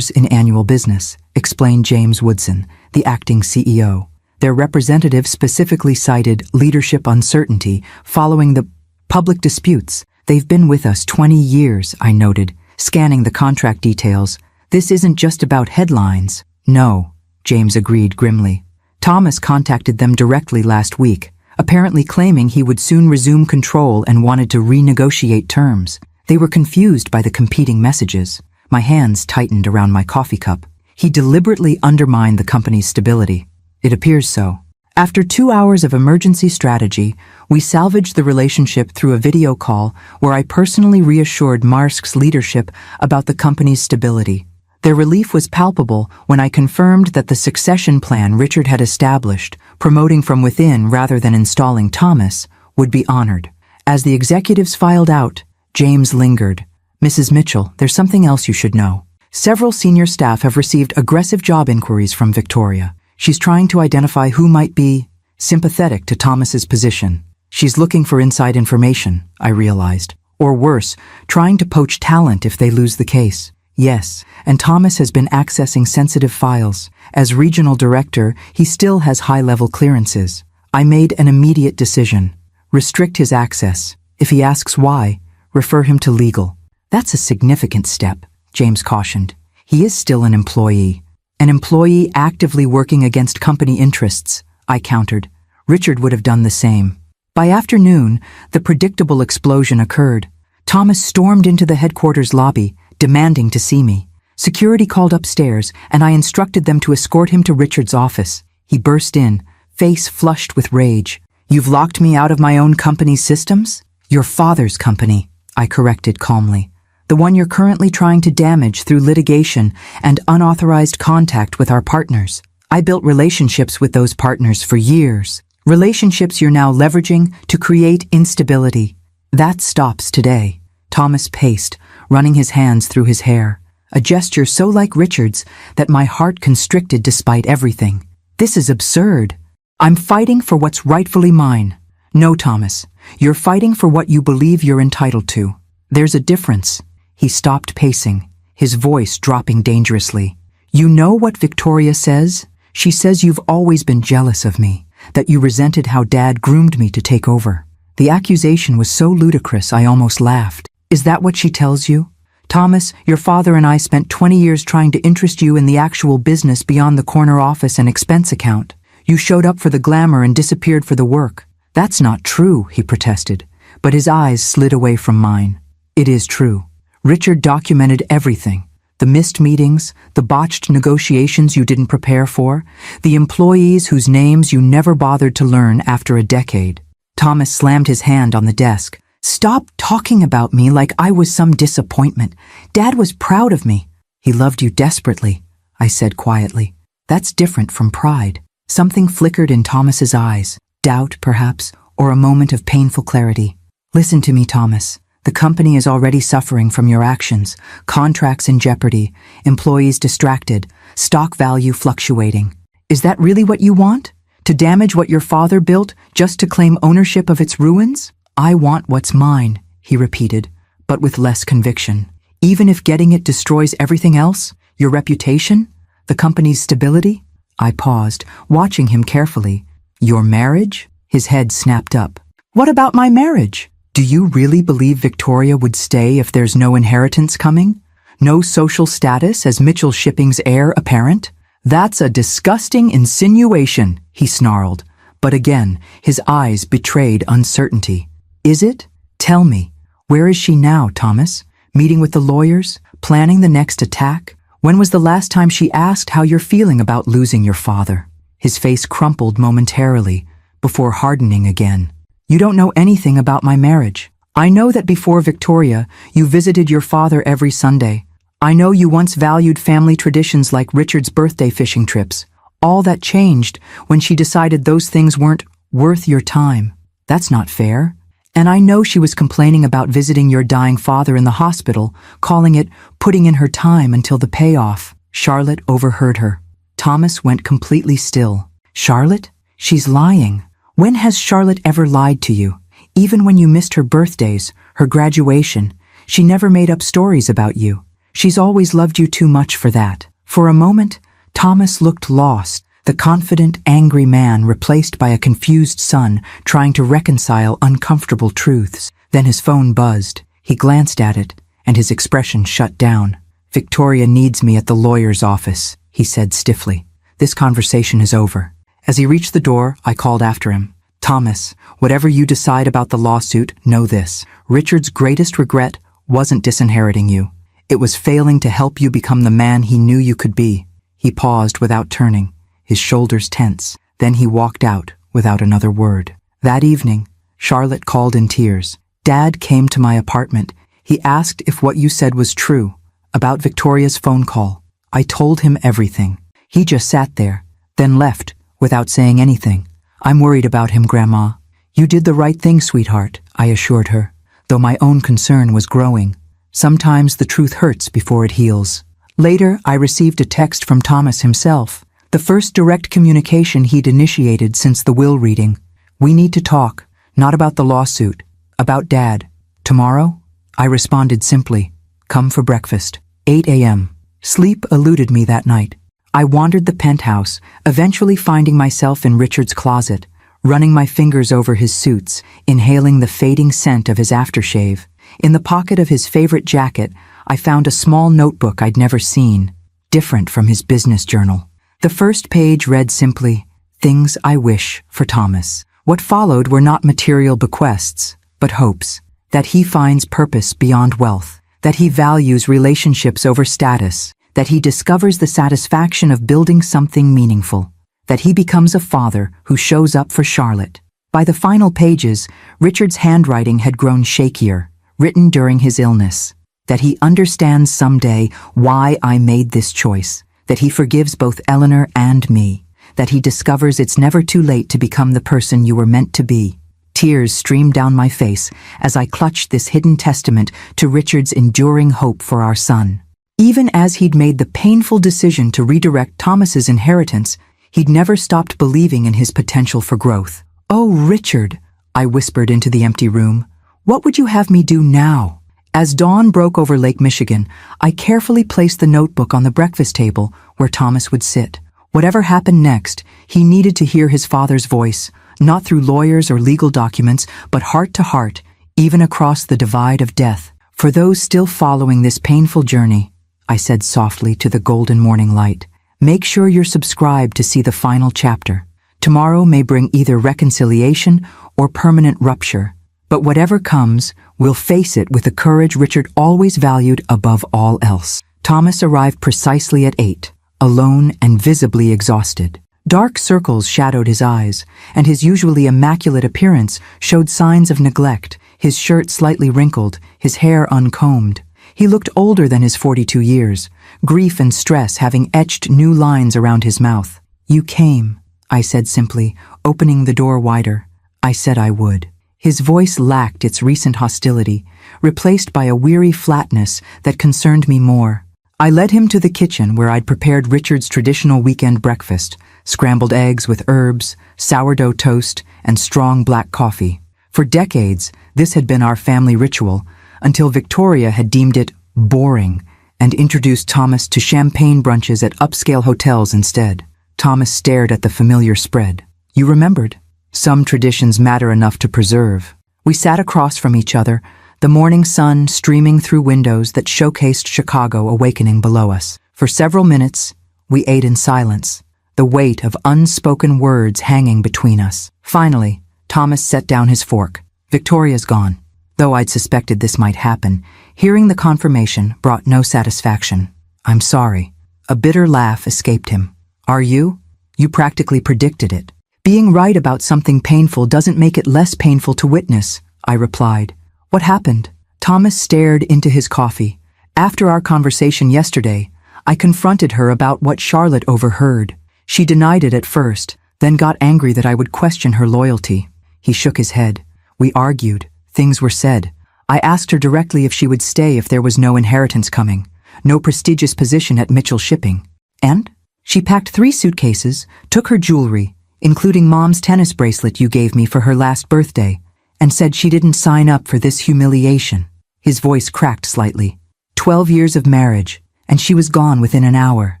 in annual business, explained James Woodson, the acting CEO. Their representative specifically cited leadership uncertainty following the public disputes. They've been with us 20 years, I noted, scanning the contract details. This isn't just about headlines. No, James agreed grimly. Thomas contacted them directly last week, apparently claiming he would soon resume control and wanted to renegotiate terms. They were confused by the competing messages. My hands tightened around my coffee cup. He deliberately undermined the company's stability. It appears so. After 2 hours of emergency strategy, we salvaged the relationship through a video call where I personally reassured Maersk's leadership about the company's stability. Their relief was palpable when I confirmed that the succession plan Richard had established, promoting from within rather than installing Thomas, would be honored. As the executives filed out, James lingered. Mrs. Mitchell, there's something else you should know. Several senior staff have received aggressive job inquiries from Victoria. She's trying to identify who might be sympathetic to Thomas's position. She's looking for inside information, I realized. Or worse, trying to poach talent if they lose the case. Yes, and Thomas has been accessing sensitive files. As regional director, he still has high-level clearances. I made an immediate decision. Restrict his access. If he asks why, refer him to legal. That's a significant step, James cautioned. He is still an employee. An employee actively working against company interests, I countered. Richard would have done the same. By afternoon, the predictable explosion occurred. Thomas stormed into the headquarters lobby, demanding to see me. Security called upstairs, and I instructed them to escort him to Richard's office. He burst in, face flushed with rage. You've locked me out of my own company's systems? Your father's company, I corrected calmly. The one you're currently trying to damage through litigation and unauthorized contact with our partners. I built relationships with those partners for years. Relationships you're now leveraging to create instability. That stops today. Thomas paced, running his hands through his hair, a gesture so like Richard's that my heart constricted despite everything. This is absurd. I'm fighting for what's rightfully mine. No, Thomas, you're fighting for what you believe you're entitled to. There's a difference. He stopped pacing, his voice dropping dangerously. You know what Victoria says? She says you've always been jealous of me, that you resented how Dad groomed me to take over. The accusation was so ludicrous I almost laughed. Is that what she tells you? Thomas, your father and I spent 20 years trying to interest you in the actual business beyond the corner office and expense account. You showed up for the glamour and disappeared for the work. That's not true, he protested, but his eyes slid away from mine. It is true. Richard documented everything. The missed meetings, the botched negotiations you didn't prepare for, the employees whose names you never bothered to learn after a decade. Thomas slammed his hand on the desk. Stop talking about me like I was some disappointment. Dad was proud of me. He loved you desperately, I said quietly. That's different from pride. Something flickered in Thomas's eyes. Doubt, perhaps, or a moment of painful clarity. Listen to me, Thomas. The company is already suffering from your actions, contracts in jeopardy, employees distracted, stock value fluctuating. Is that really what you want? To damage what your father built just to claim ownership of its ruins? I want what's mine, he repeated, but with less conviction. Even if getting it destroys everything else, your reputation, the company's stability? I paused, watching him carefully. Your marriage? His head snapped up. What about my marriage? Do you really believe Victoria would stay if there's no inheritance coming? No social status as Mitchell Shipping's heir apparent? That's a disgusting insinuation, he snarled. But again, his eyes betrayed uncertainty. Is it? Tell me. Where is she now, Thomas? Meeting with the lawyers? Planning the next attack? When was the last time she asked how you're feeling about losing your father? His face crumpled momentarily, before hardening again. You don't know anything about my marriage. I know that before Victoria, you visited your father every Sunday. I know you once valued family traditions like Richard's birthday fishing trips. All that changed when she decided those things weren't worth your time. That's not fair. And I know she was complaining about visiting your dying father in the hospital, calling it putting in her time until the payoff. Charlotte overheard her. Thomas went completely still. Charlotte? She's lying. When has Charlotte ever lied to you? Even when you missed her birthdays, her graduation, she never made up stories about you. She's always loved you too much for that. For a moment, Thomas looked lost, the confident, angry man replaced by a confused son trying to reconcile uncomfortable truths. Then his phone buzzed. He glanced at it, and his expression shut down. Victoria needs me at the lawyer's office, he said stiffly. This conversation is over. As he reached the door, I called after him. Thomas, whatever you decide about the lawsuit, know this. Richard's greatest regret wasn't disinheriting you. It was failing to help you become the man he knew you could be. He paused without turning, his shoulders tense. Then he walked out without another word. That evening, Charlotte called in tears. Dad came to my apartment. He asked if what you said was true, about Victoria's phone call. I told him everything. He just sat there, then left, without saying anything. I'm worried about him, Grandma. You did the right thing, sweetheart, I assured her, though my own concern was growing. Sometimes the truth hurts before it heals. Later, I received a text from Thomas himself, the first direct communication he'd initiated since the will reading. We need to talk, not about the lawsuit, about Dad. Tomorrow? I responded simply, come for breakfast. 8 a.m. Sleep eluded me that night. I wandered the penthouse, eventually finding myself in Richard's closet, running my fingers over his suits, inhaling the fading scent of his aftershave. In the pocket of his favorite jacket, I found a small notebook I'd never seen, different from his business journal. The first page read simply, Things I Wish for Thomas. What followed were not material bequests, but hopes, that he finds purpose beyond wealth, that he values relationships over status, that he discovers the satisfaction of building something meaningful, that he becomes a father who shows up for Charlotte. By the final pages, Richard's handwriting had grown shakier, written during his illness, that he understands someday why I made this choice, that he forgives both Eleanor and me, that he discovers it's never too late to become the person you were meant to be. Tears streamed down my face as I clutched this hidden testament to Richard's enduring hope for our son. Even as he'd made the painful decision to redirect Thomas's inheritance, he'd never stopped believing in his potential for growth. Oh, Richard, I whispered into the empty room, what would you have me do now? As dawn broke over Lake Michigan, I carefully placed the notebook on the breakfast table where Thomas would sit. Whatever happened next, he needed to hear his father's voice, not through lawyers or legal documents, but heart to heart, even across the divide of death. For those still following this painful journey, I said softly to the golden morning light, make sure you're subscribed to see the final chapter. Tomorrow may bring either reconciliation or permanent rupture, but whatever comes, we'll face it with the courage Richard always valued above all else. Thomas arrived precisely at 8, alone and visibly exhausted. Dark circles shadowed his eyes, and his usually immaculate appearance showed signs of neglect, his shirt slightly wrinkled, his hair uncombed. He looked older than his 42 years, grief and stress having etched new lines around his mouth. You came, I said simply, opening the door wider. I said I would. His voice lacked its recent hostility, replaced by a weary flatness that concerned me more. I led him to the kitchen where I'd prepared Richard's traditional weekend breakfast, scrambled eggs with herbs, sourdough toast, and strong black coffee. For decades, this had been our family ritual, until Victoria had deemed it boring and introduced Thomas to champagne brunches at upscale hotels instead. Thomas stared at the familiar spread. You remembered? Some traditions matter enough to preserve. We sat across from each other, the morning sun streaming through windows that showcased Chicago awakening below us. For several minutes, we ate in silence, the weight of unspoken words hanging between us. Finally, Thomas set down his fork. Victoria's gone. Though I'd suspected this might happen, hearing the confirmation brought no satisfaction. I'm sorry. A bitter laugh escaped him. Are you? You practically predicted it. Being right about something painful doesn't make it less painful to witness, I replied. What happened? Thomas stared into his coffee. After our conversation yesterday, I confronted her about what Charlotte overheard. She denied it at first, then got angry that I would question her loyalty. He shook his head. We argued. Things were said. I asked her directly if she would stay if there was no inheritance coming, no prestigious position at Mitchell Shipping. And? She packed 3 suitcases, took her jewelry, including Mom's tennis bracelet you gave me for her last birthday, and said she didn't sign up for this humiliation. His voice cracked slightly. 12 years of marriage, and she was gone within an hour.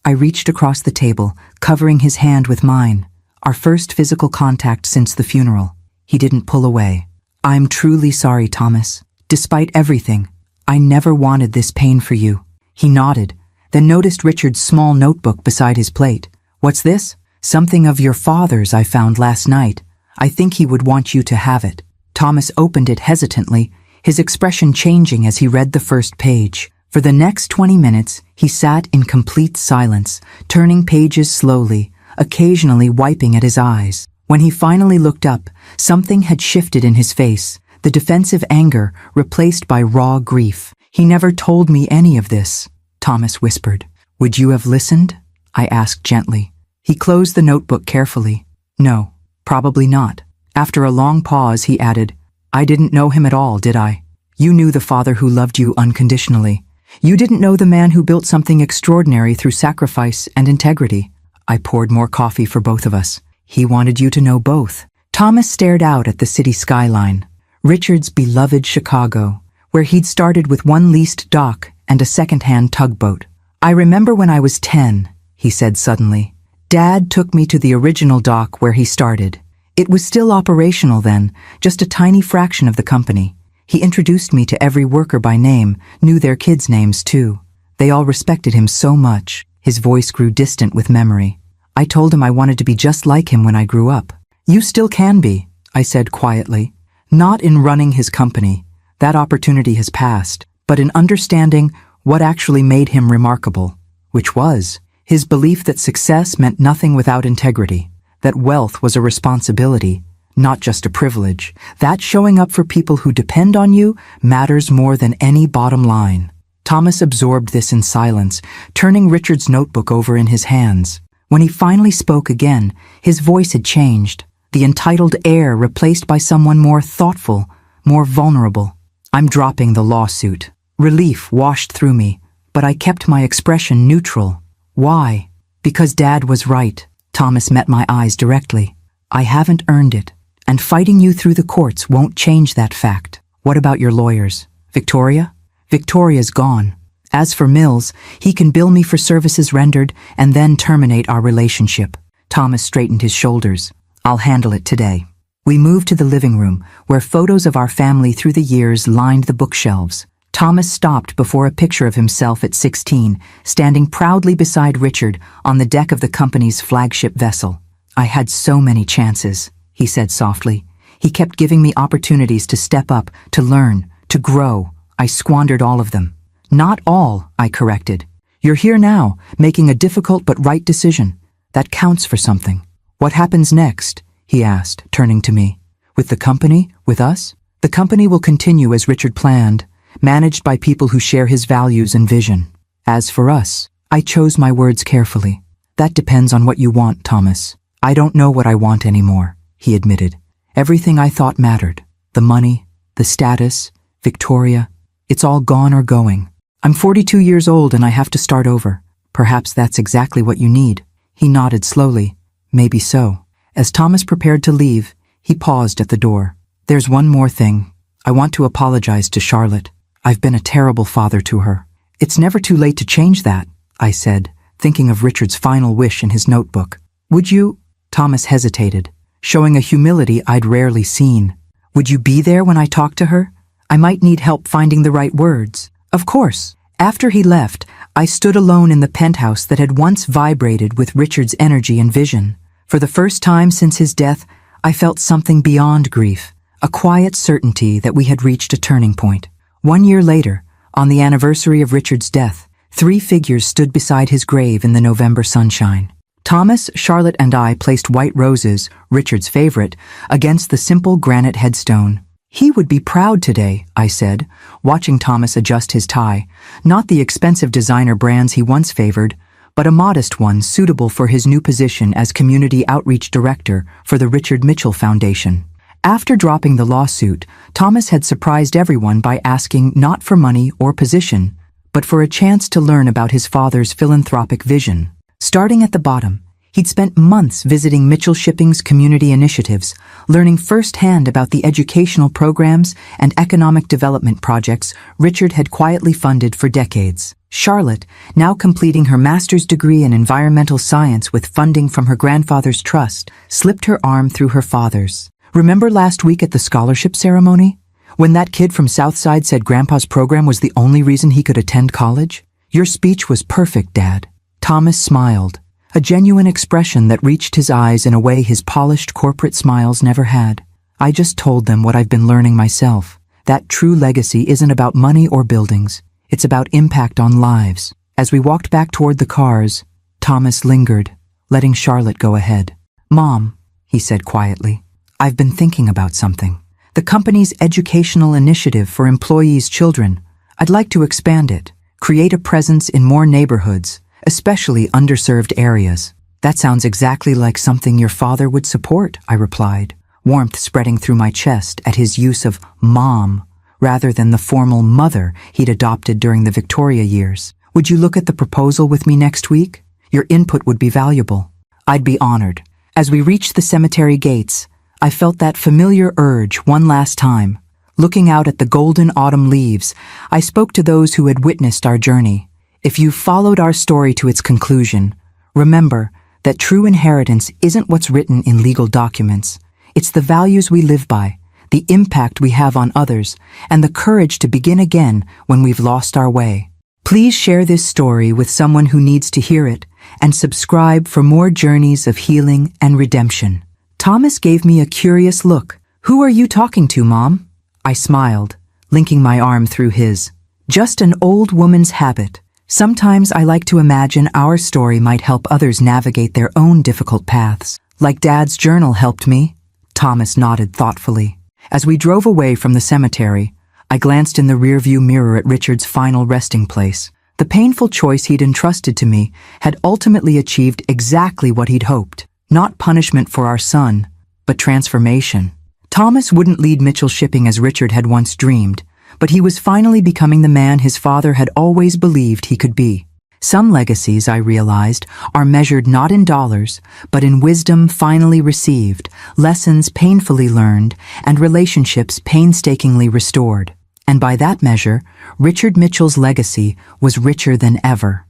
I reached across the table, covering his hand with mine, our first physical contact since the funeral. He didn't pull away. I'm truly sorry, Thomas. Despite everything, I never wanted this pain for you. He nodded, then noticed Richard's small notebook beside his plate. What's this? Something of your father's I found last night. I think he would want you to have it. Thomas opened it hesitantly, his expression changing as he read the first page. For the next 20 minutes, he sat in complete silence, turning pages slowly, occasionally wiping at his eyes. When he finally looked up, something had shifted in his face, the defensive anger replaced by raw grief. He never told me any of this, Thomas whispered. Would you have listened? I asked gently. He closed the notebook carefully. No, probably not. After a long pause, he added, I didn't know him at all, did I? You knew the father who loved you unconditionally. You didn't know the man who built something extraordinary through sacrifice and integrity. I poured more coffee for both of us. He wanted you to know both. Thomas stared out at the city skyline, Richard's beloved Chicago, where he'd started with one leased dock and a second-hand tugboat. I remember when I was 10, he said suddenly. Dad took me to the original dock where he started. It was still operational then, just a tiny fraction of the company. He introduced me to every worker by name, knew their kids' names too. They all respected him so much. His voice grew distant with memory. I told him I wanted to be just like him when I grew up. You still can be, I said quietly. Not in running his company. That opportunity has passed, but in understanding what actually made him remarkable, which was his belief that success meant nothing without integrity, that wealth was a responsibility, not just a privilege, that showing up for people who depend on you matters more than any bottom line. Thomas absorbed this in silence, turning Richard's notebook over in his hands. When he finally spoke again, his voice had changed, the entitled air replaced by someone more thoughtful, more vulnerable. I'm dropping the lawsuit. Relief washed through me, but I kept my expression neutral. Why? Because Dad was right. Thomas met my eyes directly. I haven't earned it, and fighting you through the courts won't change that fact. What about your lawyers? Victoria? Victoria's gone. As for Mills, he can bill me for services rendered and then terminate our relationship. Thomas straightened his shoulders. I'll handle it today. We moved to the living room, where photos of our family through the years lined the bookshelves. Thomas stopped before a picture of himself at 16, standing proudly beside Richard on the deck of the company's flagship vessel. I had so many chances, he said softly. He kept giving me opportunities to step up, to learn, to grow. I squandered all of them. Not all, I corrected. You're here now, making a difficult but right decision. That counts for something. What happens next? He asked, turning to me. With the company? With us? The company will continue as Richard planned, managed by people who share his values and vision. As for us, I chose my words carefully. That depends on what you want, Thomas. I don't know what I want anymore, he admitted. Everything I thought mattered. The money, the status, Victoria, it's all gone or going. I'm 42 years old and I have to start over. Perhaps that's exactly what you need. He nodded slowly. Maybe so. As Thomas prepared to leave, he paused at the door. There's one more thing. I want to apologize to Charlotte. I've been a terrible father to her. It's never too late to change that, I said, thinking of Richard's final wish in his notebook. Would you? Thomas hesitated, showing a humility I'd rarely seen. Would you be there when I talk to her? I might need help finding the right words. Of course. After he left, I stood alone in the penthouse that had once vibrated with Richard's energy and vision. For the first time since his death, I felt something beyond grief, a quiet certainty that we had reached a turning point. 1 year later, on the anniversary of Richard's death, 3 figures stood beside his grave in the November sunshine. Thomas, Charlotte, and I placed white roses, Richard's favorite, against the simple granite headstone. He would be proud today, I said, watching Thomas adjust his tie, not the expensive designer brands he once favored, but a modest one suitable for his new position as Community Outreach Director for the Richard Mitchell Foundation. After dropping the lawsuit, Thomas had surprised everyone by asking not for money or position, but for a chance to learn about his father's philanthropic vision. Starting at the bottom, he'd spent months visiting Mitchell Shipping's community initiatives, learning firsthand about the educational programs and economic development projects Richard had quietly funded for decades. Charlotte, now completing her master's degree in environmental science with funding from her grandfather's trust, slipped her arm through her father's. Remember last week at the scholarship ceremony? When that kid from Southside said Grandpa's program was the only reason he could attend college? Your speech was perfect, Dad. Thomas smiled, a genuine expression that reached his eyes in a way his polished corporate smiles never had. I just told them what I've been learning myself. That true legacy isn't about money or buildings. It's about impact on lives. As we walked back toward the cars, Thomas lingered, letting Charlotte go ahead. Mom, he said quietly, I've been thinking about something. The company's educational initiative for employees' children. I'd like to expand it, create a presence in more neighborhoods, especially underserved areas. That sounds exactly like something your father would support, I replied, warmth spreading through my chest at his use of mom rather than the formal mother he'd adopted during the Victoria years. Would you look at the proposal with me next week? Your input would be valuable. I'd be honored. As we reached the cemetery gates, I felt that familiar urge one last time. Looking out at the golden autumn leaves, I spoke to those who had witnessed our journey. If you've followed our story to its conclusion, remember that true inheritance isn't what's written in legal documents. It's the values we live by, the impact we have on others, and the courage to begin again when we've lost our way. Please share this story with someone who needs to hear it, and subscribe for more journeys of healing and redemption. Thomas gave me a curious look. Who are you talking to, Mom? I smiled, linking my arm through his. Just an old woman's habit. Sometimes I like to imagine our story might help others navigate their own difficult paths. Like Dad's journal helped me? Thomas nodded thoughtfully. As we drove away from the cemetery, I glanced in the rearview mirror at Richard's final resting place. The painful choice he'd entrusted to me had ultimately achieved exactly what he'd hoped. Not punishment for our son, but transformation. Thomas wouldn't lead Mitchell Shipping as Richard had once dreamed, but he was finally becoming the man his father had always believed he could be. Some legacies, I realized, are measured not in dollars, but in wisdom finally received, lessons painfully learned, and relationships painstakingly restored. And by that measure, Richard Mitchell's legacy was richer than ever.